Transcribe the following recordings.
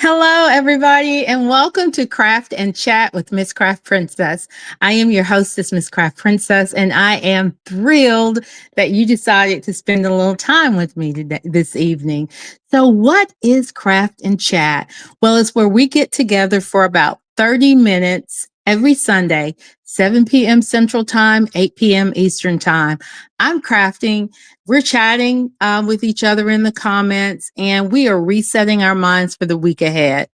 Hello, everybody, and welcome to Craft and Chat with Miss Craft Princess. I am your hostess, Miss Craft Princess, and I am thrilled that you decided to spend a little time with me today, this evening. So, what is Craft and Chat? Well, it's where we get together for about 30 minutes every Sunday, 7 p.m. Central Time, 8 p.m. Eastern Time. I'm crafting. We're chatting with each other in the comments, and we are resetting our minds for the week ahead.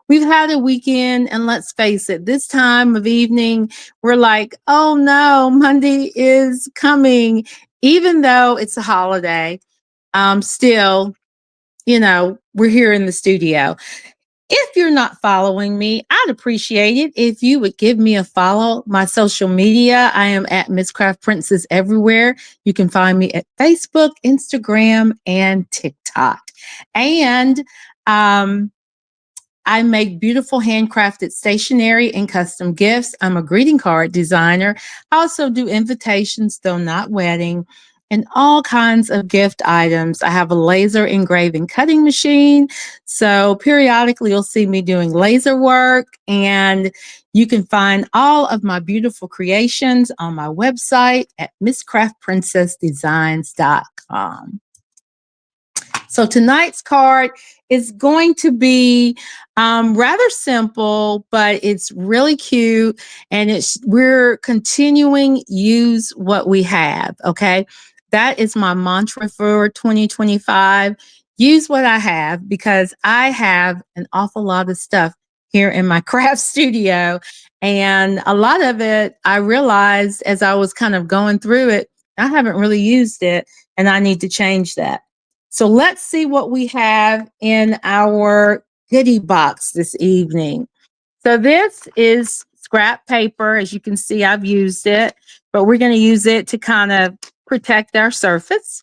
We've had a weekend, and let's face it, this time of evening, we're like, oh no, Monday is coming. Even though it's a holiday, still, we're here in the studio. If you're not following me, I'd appreciate it if you would give me a follow. My social media, I am at MsCraftprincess everywhere. You can find me at Facebook, Instagram, and TikTok. And I make beautiful handcrafted stationery and custom gifts. I'm a greeting card designer. I also do invitations, though not wedding, and all kinds of gift items. I have a laser engraving cutting machine. So periodically you'll see me doing laser work, and you can find all of my beautiful creations on my website at MsCraftprincessDesigns.com. So tonight's card is going to be rather simple, but it's really cute, and we're continuing use what we have. Okay, that is my mantra for 2025. Use what I have, because I have an awful lot of stuff here in my craft studio, and a lot of it I realized as I was kind of going through it, I haven't really used it, and I need to change that. So let's see what we have in our goodie box this evening. So this is scrap paper. As you can see, I've used it, but we're going to use it to kind of protect our surface.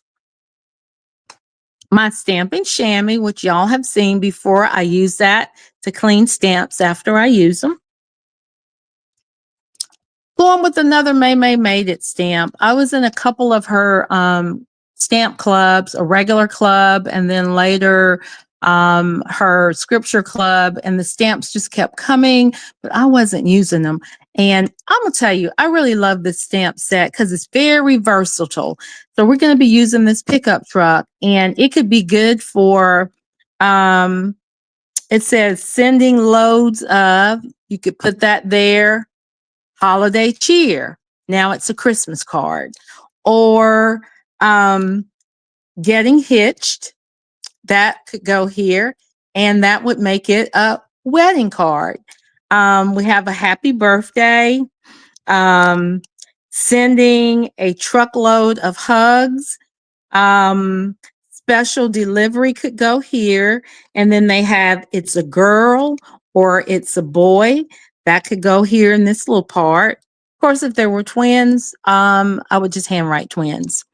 My stamping chamois, which y'all have seen before. I use that to clean stamps after I use them. Going with another May Made It stamp. I was in a couple of her stamp clubs, a regular club, and then later her scripture club, and the stamps just kept coming, but I wasn't using them. And I'm gonna tell you, I really love this stamp set because it's very versatile. So we're going to be using this pickup truck, and it could be good for it says sending loads of, you could put that there, holiday cheer. Now it's a Christmas card. Or getting hitched, that could go here, and that would make it a wedding card. We have a happy birthday, sending a truckload of hugs, special delivery could go here, and then they have it's a girl or it's a boy, that could go here in this little part. Of course, if there were twins, I would just handwrite twins.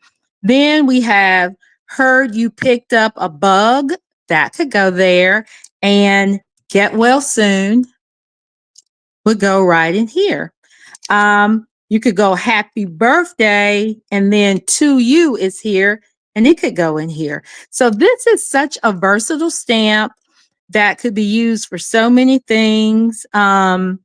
Then we have heard you picked up a bug, that could go there, and get well soon would go right in here. You could go happy birthday, and then to you is here, and it could go in here. So this is such a versatile stamp that could be used for so many things. And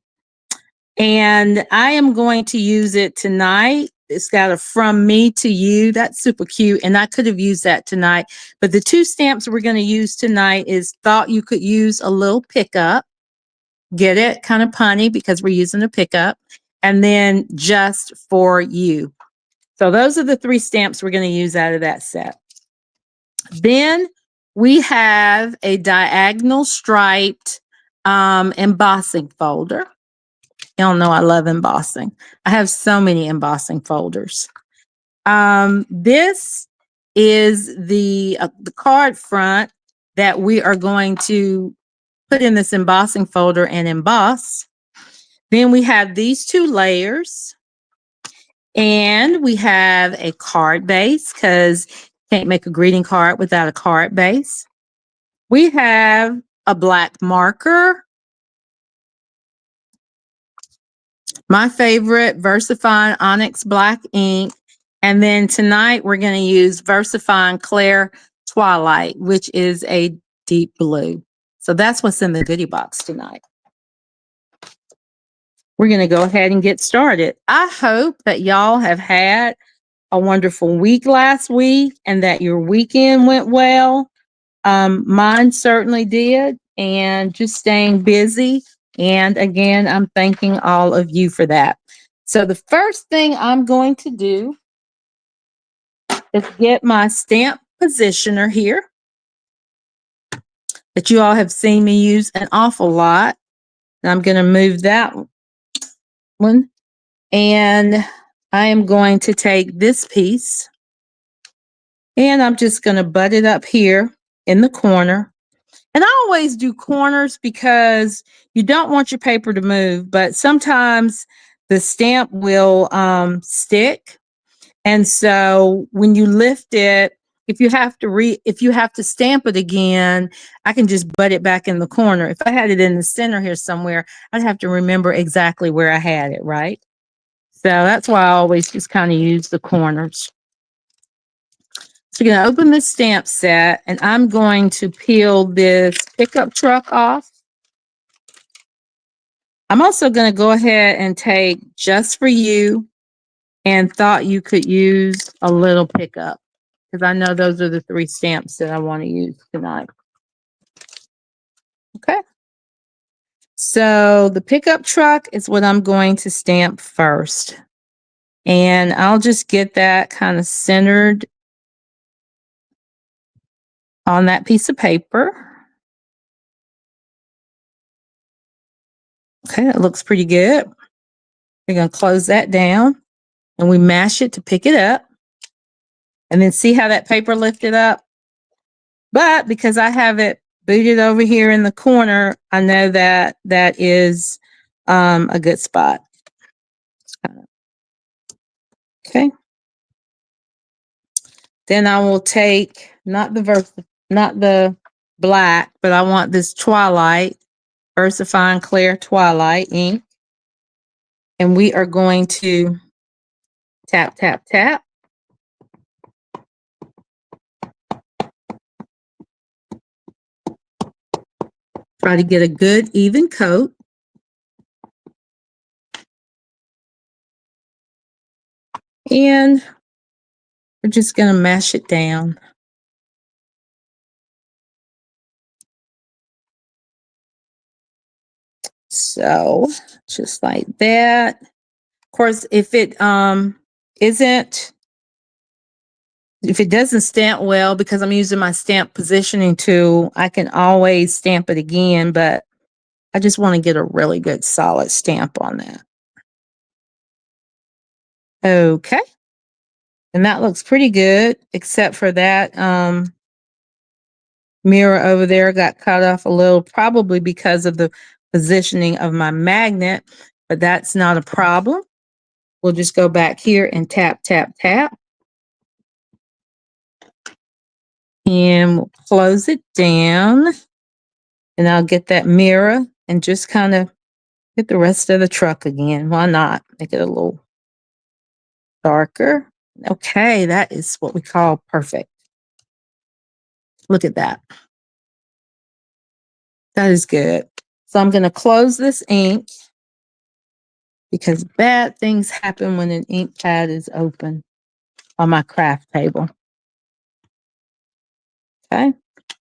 I am going to use it tonight. It's got a from me to you. That's super cute. And I could have used that tonight. But the two stamps we're going to use tonight is thought you could use a little pickup. Get it? Kind of punny because we're using a pickup. And then just for you. So those are the three stamps we're going to use out of that set. Then we have a diagonal striped embossing folder. Y'all know I love embossing. I have so many embossing folders. This is the card front that we are going to put in this embossing folder and emboss. Then we have these two layers, and we have a card base because you can't make a greeting card without a card base. We have a black marker. My favorite, VersaFine Onyx Black ink. And then tonight we're going to use VersaFine Claire Twilight, which is a deep blue. So that's what's in the goodie box tonight. We're going to go ahead and get started. I hope that y'all have had a wonderful week last week and that your weekend went well. Mine certainly did, and just staying busy. And again, I'm thanking all of you for that. So the first thing I'm going to do is get my stamp positioner here that you all have seen me use an awful lot. And I'm going to move that one. And I am going to take this piece and I'm just going to butt it up here in the corner. And I always do corners because you don't want your paper to move, but sometimes the stamp will stick. And so when you lift it, if you have to stamp it again, I can just butt it back in the corner. If I had it in the center here somewhere, I'd have to remember exactly where I had it, right? So that's why I always just kind of use the corners. So you're going to open this stamp set, and I'm going to peel this pickup truck off. I'm also going to go ahead and take Just For You and Thought You Could Use a Little Pickup, because I know those are the 3 stamps that I want to use tonight. Okay. So the pickup truck is what I'm going to stamp first. And I'll just get that kind of centered on that piece of paper. Okay, that looks pretty good. We're going to close that down and we mash it to pick it up. And then see how that paper lifted up? But because I have it booted over here in the corner, I know that that is a good spot. Okay. Then I will take not the black, but I want this Twilight, VersaFine Clear Twilight ink. And we are going to tap, tap, tap. Try to get a good even coat. And we're just going to mash it down. So just like that. Of course, if it doesn't stamp well, because I'm using my stamp positioning tool, I can always stamp it again, but I just want to get a really good solid stamp on that. Okay. And that looks pretty good, except for that mirror over there got cut off a little, probably because of the positioning of my magnet, but that's not a problem. We'll just go back here and tap, tap, tap. And we'll close it down. And I'll get that mirror and just kind of get the rest of the truck again. Why not? Make it a little darker. Okay, that is what we call perfect. Look at that. That is good. So I'm going to close this ink because bad things happen when an ink pad is open on my craft table. Okay.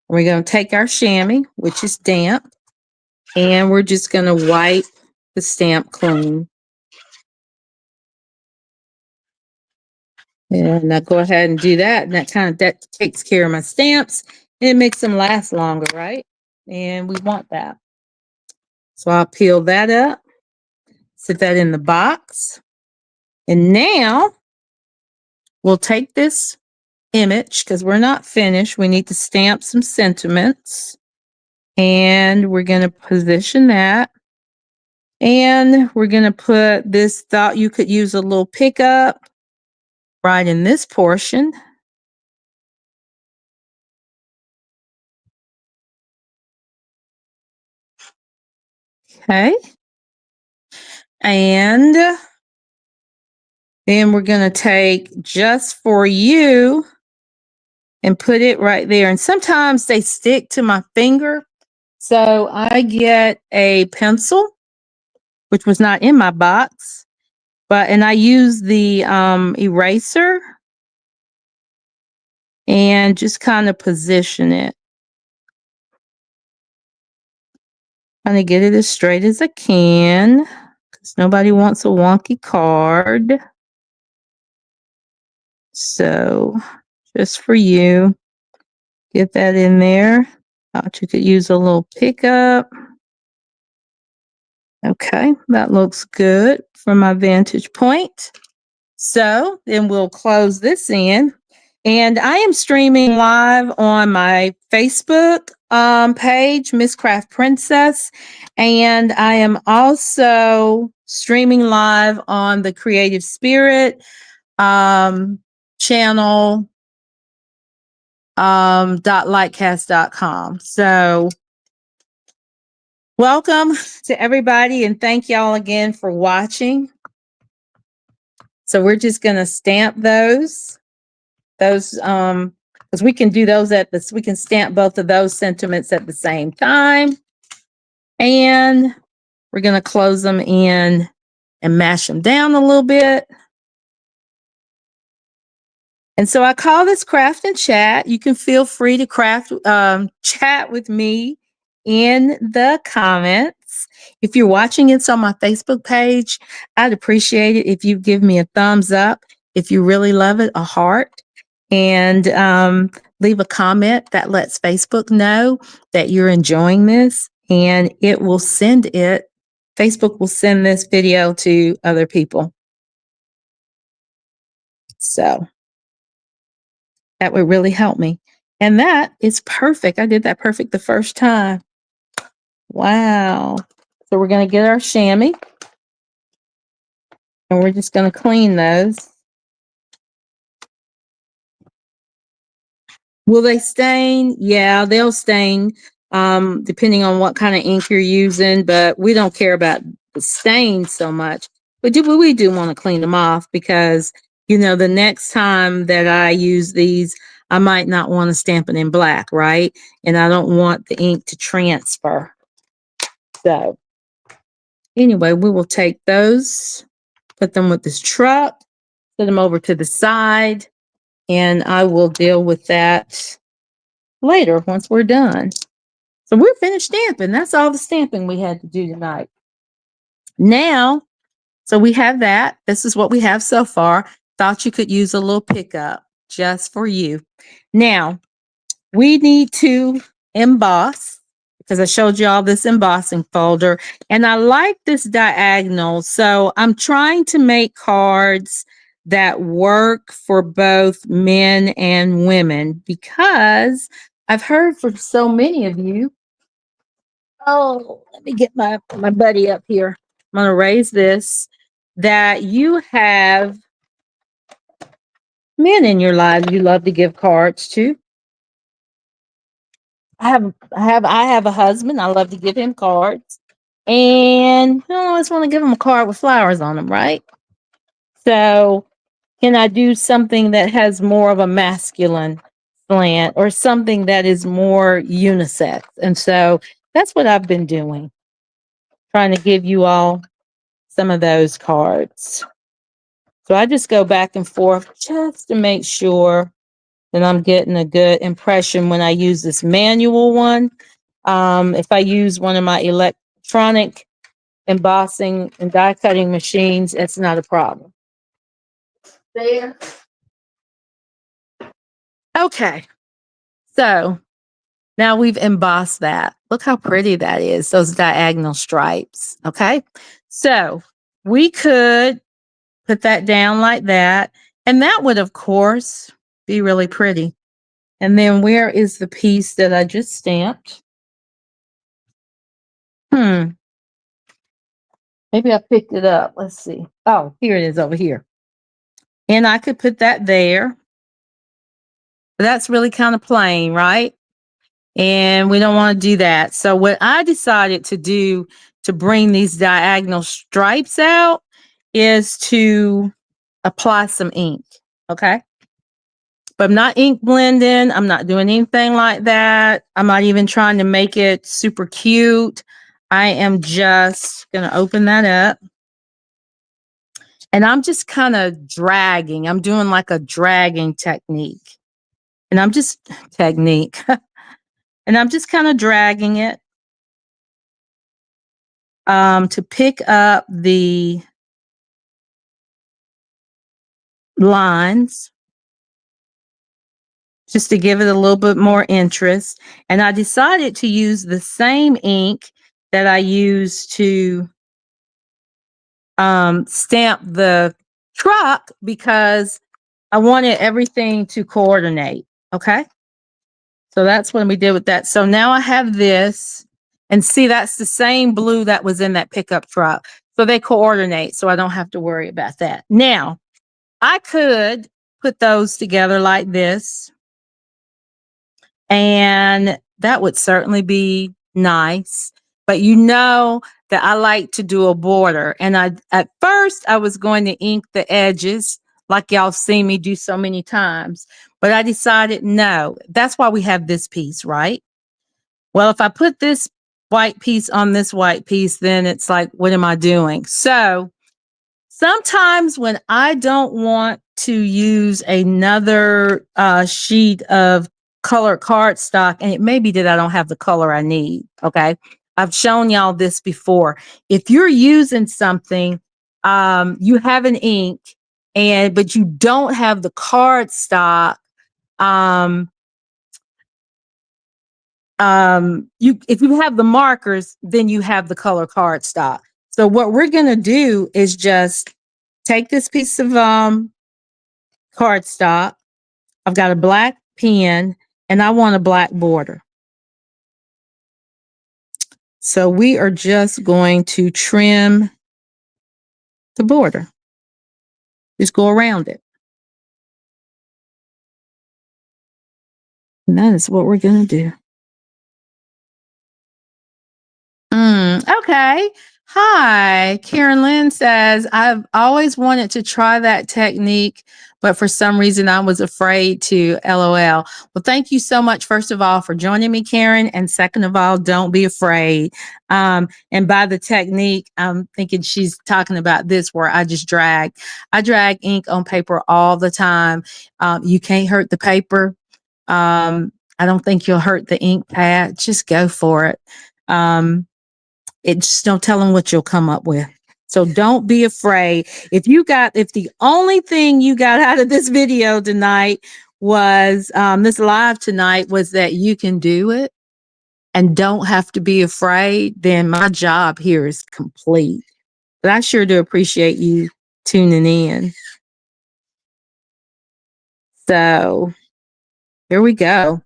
We're going to take our chamois, which is damp, and we're just going to wipe the stamp clean. And I'll go ahead and do that. And that takes care of my stamps. And it makes them last longer, right? And we want that. So I'll peel that up, sit that in the box. And now we'll take this image, because we're not finished. We need to stamp some sentiments. And we're going to position that. And we're going to put this Thought You Could Use a Little Pickup right in this portion. Okay. And then we're going to take Just For You and put it right there. And sometimes they stick to my finger. So I get a pencil, which was not in my box, and I use the eraser and just kind of position it. Trying to get it as straight as I can because nobody wants a wonky card. So just for you, get that in there. Thought you could use a little pickup. Okay, that looks good from my vantage point. So then we'll close this in. And I am streaming live on my Facebook page, MsCraftprincess. And I am also streaming live on the Creative Spirit channel, .lightcast.com. So welcome to everybody, and thank y'all again for watching. So we're just going to stamp those because we can do those we can stamp both of those sentiments at the same time. And we're going to close them in and mash them down a little bit. And so I call this craft and chat. You can feel free to chat with me in the comments. If you're watching it's on my Facebook page, I'd appreciate it if you give me a thumbs up. If you really love it, a heart. And leave a comment that lets Facebook know that you're enjoying this, and it will send it. Facebook will send this video to other people. So that would really help me. And that is perfect. I did that perfect the first time. Wow. So we're going to get our chamois, and we're just going to clean those. Will they stain? Yeah, they'll stain, depending on what kind of ink you're using, but we don't care about the stain so much. But we do want to clean them off because, you know, the next time that I use these, I might not want to stamp it in black, right? And I don't want the ink to transfer. So anyway, we will take those, put them with this truck, put them over to the side, and I will deal with that later once we're done. So we're finished stamping. That's all the stamping we had to do tonight. Now, so we have that. This is what we have so far. Thought you could use a little pickup just for you. Now, we need to emboss because I showed you all this embossing folder, and I like this diagonal. So I'm trying to make cards that work for both men and women because I've heard from so many of you. Oh, let me get my buddy up here. I'm going to raise this. That you have men in your lives you love to give cards to. I have a husband. I love to give him cards. And I always want to give him a card with flowers on them, right? So can I do something that has more of a masculine slant or something that is more unisex? And so that's what I've been doing. Trying to give you all some of those cards. So I just go back and forth just to make sure that I'm getting a good impression when I use this manual one. If I use one of my electronic embossing and die cutting machines, it's not a problem. There. Okay. So now we've embossed that. Look how pretty that is, those diagonal stripes. Okay. So we could put that down like that. And that would, of course, be really pretty. And then where is the piece that I just stamped? Maybe I picked it up. Let's see. Oh, here it is over here. And I could put that there. But that's really kind of plain, right? And we don't want to do that. So what I decided to do to bring these diagonal stripes out is to apply some ink. Okay. But I'm not ink blending. I'm not doing anything like that. I'm not even trying to make it super cute. I am just going to open that up. And I'm just kind of dragging. I'm doing like a dragging technique. And I'm just technique. And I'm just kind of dragging it to pick up the lines, just to give it a little bit more interest. And I decided to use the same ink that I used to stamp the truck because I wanted everything to coordinate. Okay. So that's what we did with that. So now I have this, and see, that's the same blue that was in that pickup truck. So they coordinate, so I don't have to worry about that. Now, I could put those together like this, and that would certainly be nice. But you know that I like to do a border. And at first I was going to ink the edges like y'all seen me do so many times. But I decided no, that's why we have this piece, right? Well, if I put this white piece on this white piece, then it's like, what am I doing? So sometimes when I don't want to use another sheet of colored cardstock, and it may be that I don't have the color I need, okay? I've shown y'all this before. If you're using something, you have an ink, but you don't have the cardstock, if you have the markers, then you have the color cardstock. So what we're gonna do is just take this piece of cardstock. I've got a black pen and I want a black border. So we are just going to trim the border. Just go around it. And that is what we're gonna do. Okay. Hi. Karen Lynn says, I've always wanted to try that technique, but for some reason I was afraid to. LOL. Well, thank you so much, first of all, for joining me, Karen. And second of all, don't be afraid. And by the technique, I'm thinking she's talking about this where I just drag. I drag ink on paper all the time. You can't hurt the paper. I don't think you'll hurt the ink pad. Just go for it. It just don't tell them what you'll come up with. So don't be afraid. If the only thing you got out of this video tonight was this live tonight was that you can do it and don't have to be afraid, then my job here is complete. But I sure do appreciate you tuning in. So here we go.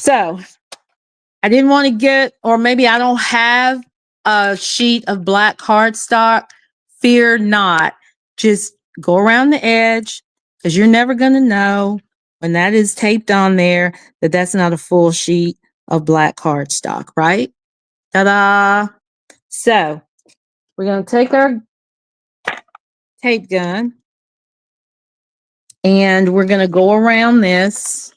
So I didn't want to get, or maybe I don't have a sheet of black cardstock. Fear not. Just go around the edge, because you're never going to know when that is taped on there that that's not a full sheet of black cardstock, right? Ta-da! So we're going to take our tape gun and we're going to go around this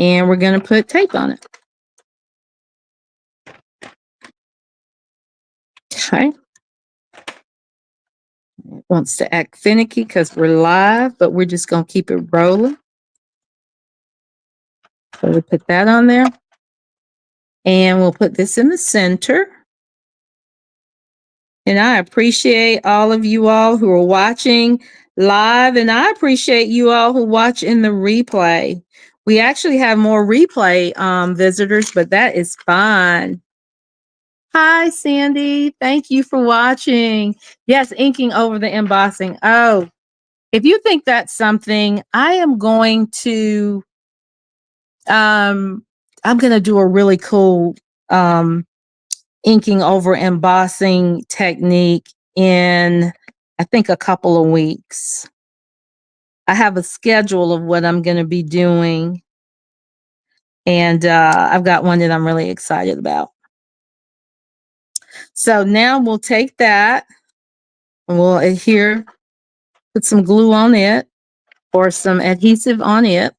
and we're going to put tape on it. Okay. It wants to act finicky because we're live, but we're just going to keep it rolling. So we put that on there. And we'll put this in the center. And I appreciate all of you all who are watching live. And I appreciate you all who watch in the replay. We actually have more replay visitors, but that is fine. Hi, Sandy. Thank you for watching. Yes, inking over the embossing. Oh, if you think that's something, I am going to do a really cool inking over embossing technique in, I think, a couple of weeks. I have a schedule of what I'm going to be doing, and I've got one that I'm really excited about. So now we'll take that and we'll adhere, put some glue on it. or some adhesive on it.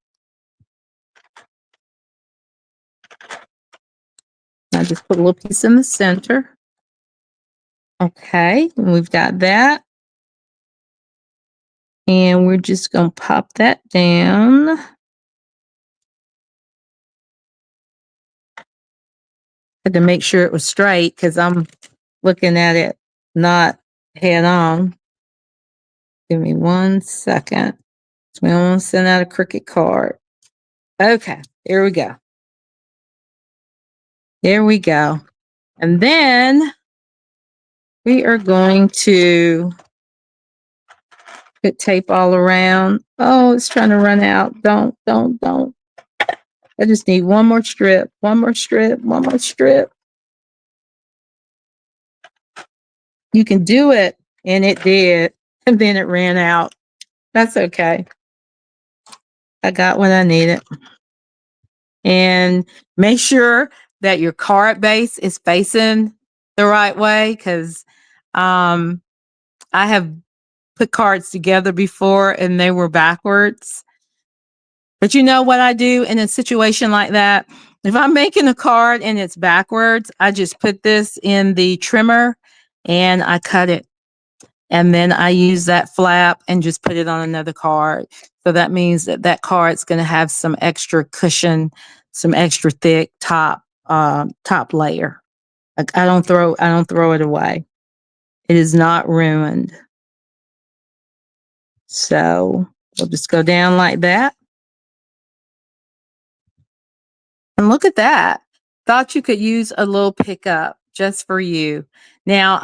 I just put a little piece in the center. Okay, and we've got that. And we're just going to pop that down. Had to make sure it was straight because I'm looking at it not head on. Give me 1 second. So we don't want to send out a crooked card. Okay, here we go. There we go. And then we are going to put tape all around. Oh, it's trying to run out. Don't. I just need one more strip, one more strip, one more strip. You can do it. And it did. And then it ran out. That's okay. I got what I needed. And make sure that your card base is facing the right way, because I have put cards together before and they were backwards. But you know what I do in a situation like that? If I'm making a card and it's backwards, I just put this in the trimmer and I cut it. And then I use that flap and just put it on another card. So that means that that card's going to have some extra cushion, some extra thick top layer. I don't throw it away. It is not ruined. So we'll just go down like that. And look at that. Thought you could use a little pickup just for you. Now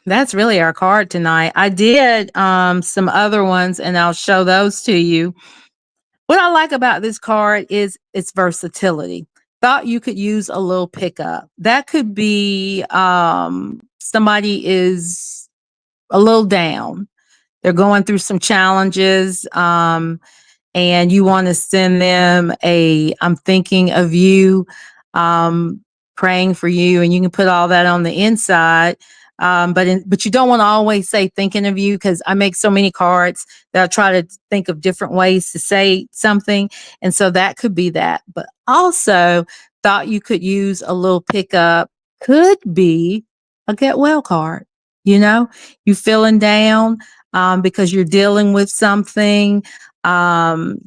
that's really our card tonight. I did some other ones and I'll show those to you. What I like about this card is its versatility. Thought you could use a little pickup. That could be somebody is a little down. They're going through some challenges. And you want to send them I'm thinking of you, praying for you, and you can put all that on the inside. But you don't want to always say thinking of you, because I make so many cards that I try to think of different ways to say something. And so that could be that. But also thought you could use a little pickup, could be a get well card. You feeling down because you're dealing with something. Maybe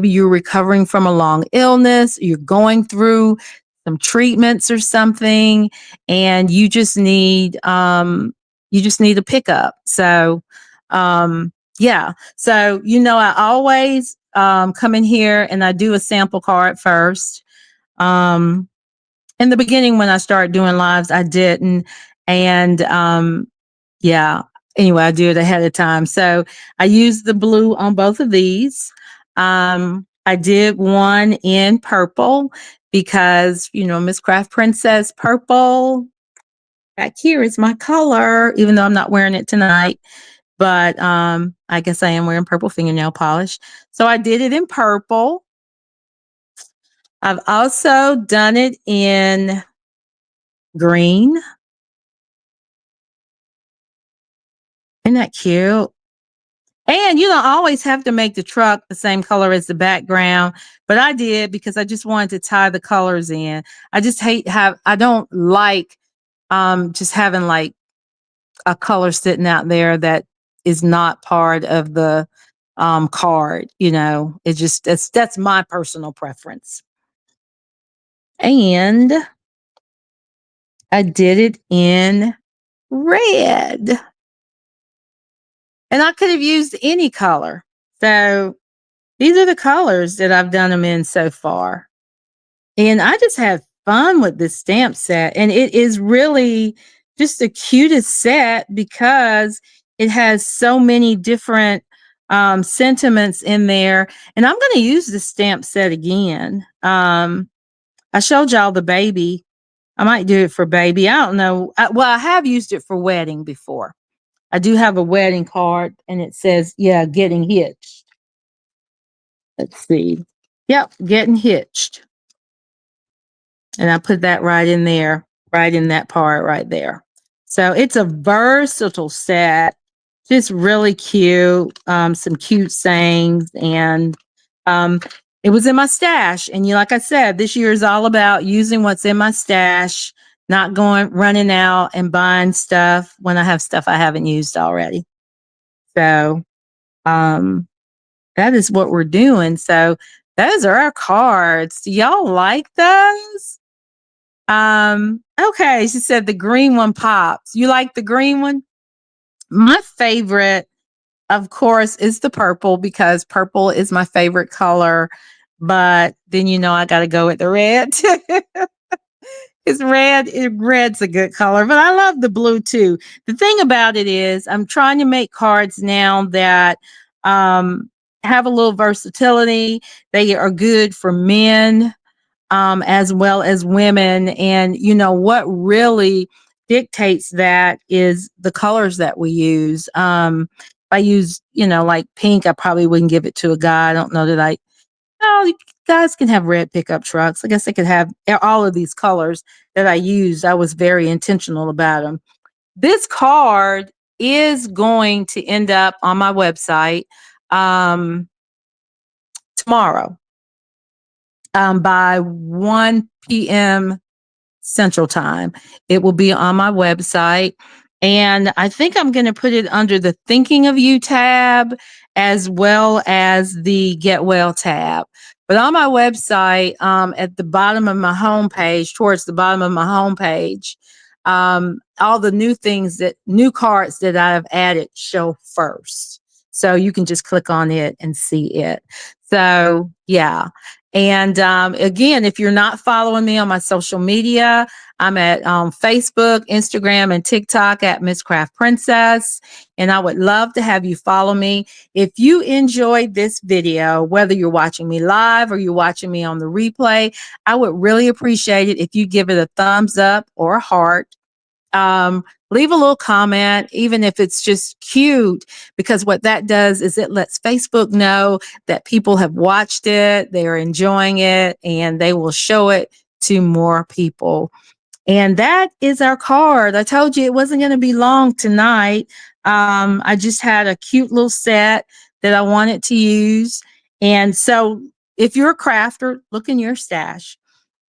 you're recovering from a long illness, you're going through some treatments or something, and you just need a pickup. So yeah. So I always come in here and I do a sample card first. In the beginning when I started doing lives, I didn't. And yeah. Anyway, I do it ahead of time. So I used the blue on both of these. I did one in purple because, MsCraftprincess purple back here is my color, even though I'm not wearing it tonight. But I guess I am wearing purple fingernail polish. So I did it in purple. I've also done it in green. Isn't that cute? And you don't always have to make the truck the same color as the background, but I did because I just wanted to tie the colors in. I just I don't like just having like a color sitting out there that is not part of the card. That's my personal preference. And I did it in red. And I could have used any color. So these are the colors that I've done them in so far. And I just have fun with this stamp set. And it is really just the cutest set because it has so many different sentiments in there. And I'm going to use this stamp set again. I showed y'all the baby. I might do it for baby. I don't know. I have used it for wedding before. I do have a wedding card and it says, getting hitched. Let's see. Yep, getting hitched. And I put that right in there, right in that part right there. So it's a versatile set. just really cute, some cute sayings, and um, it was in my stash. And like I said, this year is all about using what's in my stash, not going running out and buying stuff when I have stuff I haven't used already. So that is what we're doing. So those are our cards. Do y'all like those? Okay, she said the green one pops. You like the green one? My favorite, of course, is the purple because purple is my favorite color. But then I got to go with the red. It's red's a good color, but I love the blue too. The thing about it is I'm trying to make cards now that have a little versatility. They are good for men as well as women. And what really dictates that is the colors that we use. If I use, like pink, I probably wouldn't give it to a guy. I don't know that you guys can have red pickup trucks. I guess they could have all of these colors that I used. I was very intentional about them. This card is going to end up on my website tomorrow by 1 p.m. Central Time. It will be on my website. And I think I'm going to put it under the Thinking of You tab as well as the Get Well tab. But on my website, at the bottom of my homepage, towards the bottom of my homepage, all the new cards that I've added show first. So you can just click on it and see it. So, yeah. And again, if you're not following me on my social media, I'm at Facebook, Instagram, and TikTok at MsCraftprincess. And I would love to have you follow me. If you enjoyed this video, whether you're watching me live or you're watching me on the replay, I would really appreciate it if you give it a thumbs up or a heart. Leave a little comment, even if it's just cute, because what that does is it lets Facebook know that people have watched it, they're enjoying it, and they will show it to more people. And that is our card. I told you it wasn't going to be long tonight. I just had a cute little set that I wanted to use. And so if you're a crafter, look in your stash.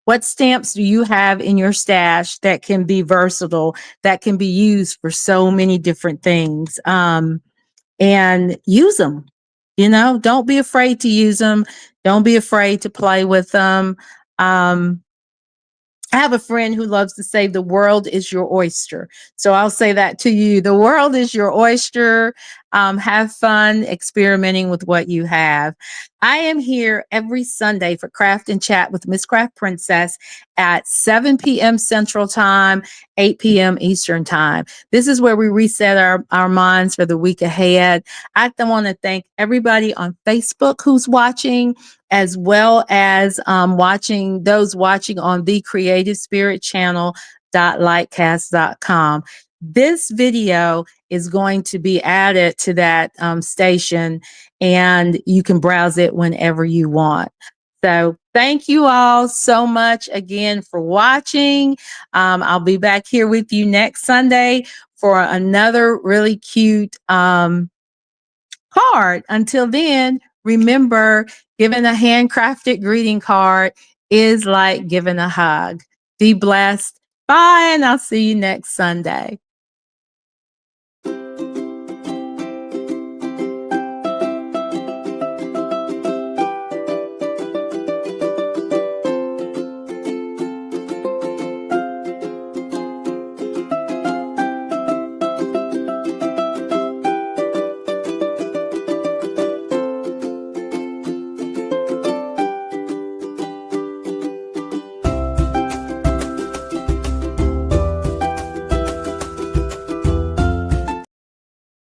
What stamps do you have in your stash that can be versatile, that can be used for so many different things? And use them. Don't be afraid to use them. Don't be afraid to play with them. I have a friend who loves to say the world is your oyster. So I'll say that to you. The world is your oyster. Have fun experimenting with what you have. I am here every Sunday for Craft and Chat with Miss Craft Princess at 7 p.m. Central Time, 8 p.m. Eastern Time. This is where we reset our minds for the week ahead. I want to thank everybody on Facebook who's watching, as well as those watching on the Creative Spirit Channel.lightcast.com. This video is going to be added to that station, and you can browse it whenever you want. So thank you all so much again for watching. I'll be back here with you next Sunday for another really cute card. Until then, remember, giving a handcrafted greeting card is like giving a hug. Be blessed. Bye, and I'll see you next Sunday.